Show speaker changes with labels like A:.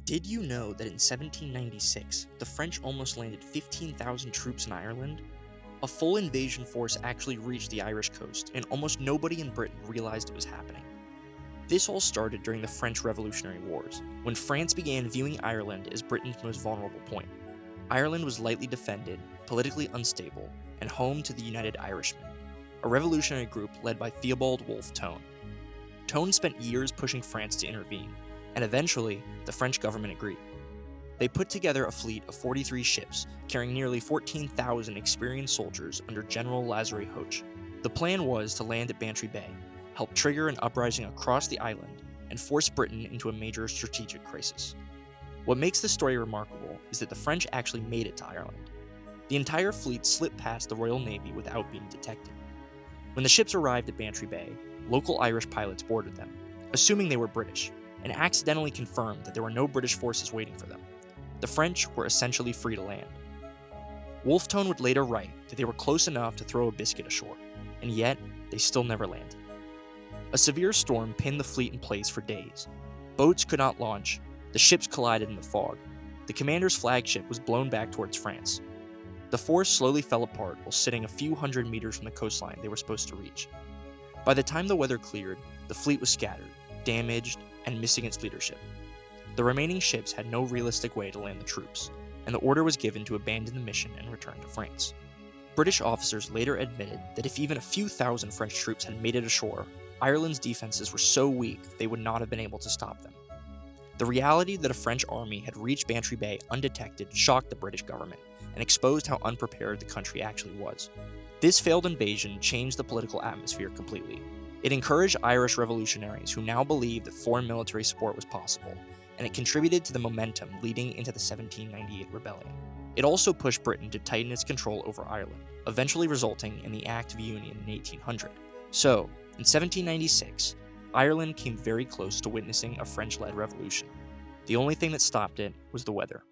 A: Did you know that in 1796, the French almost landed 15,000 troops in Ireland? A full invasion force actually reached the Irish coast, and almost nobody in Britain realized it was happening. This all started during the French Revolutionary Wars, when France began viewing Ireland as Britain's most vulnerable point. Ireland was lightly defended, politically unstable, and home to the United Irishmen, a revolutionary group led by Theobald Wolfe Tone. Tone spent years pushing France to intervene, and eventually, the French government agreed. They put together a fleet of 43 ships, carrying nearly 14,000 experienced soldiers under General Lazare Hoche. The plan was to land at Bantry Bay, help trigger an uprising across the island, and force Britain into a major strategic crisis. What makes this story remarkable is that the French actually made it to Ireland. The entire fleet slipped past the Royal Navy without being detected. When the ships arrived at Bantry Bay, local Irish pilots boarded them, assuming they were British, and accidentally confirmed that there were no British forces waiting for them. The French were essentially free to land. Wolfe Tone would later write that they were close enough to throw a biscuit ashore, and yet they still never landed. A severe storm pinned the fleet in place for days. Boats could not launch, the ships collided in the fog. The commander's flagship was blown back towards France. The force slowly fell apart while sitting a few hundred meters from the coastline they were supposed to reach. By the time the weather cleared, the fleet was scattered, damaged, and missing its leadership. The remaining ships had no realistic way to land the troops, and the order was given to abandon the mission and return to France. British officers later admitted that if even a few thousand French troops had made it ashore, Ireland's defenses were so weak they would not have been able to stop them. The reality that a French army had reached Bantry Bay undetected shocked the British government and exposed how unprepared the country actually was. This failed invasion changed the political atmosphere completely. It encouraged Irish revolutionaries who now believed that foreign military support was possible, and it contributed to the momentum leading into the 1798 rebellion. It also pushed Britain to tighten its control over Ireland, eventually resulting in the Act of Union in 1800. So, in 1796, Ireland came very close to witnessing a French-led revolution. The only thing that stopped it was the weather.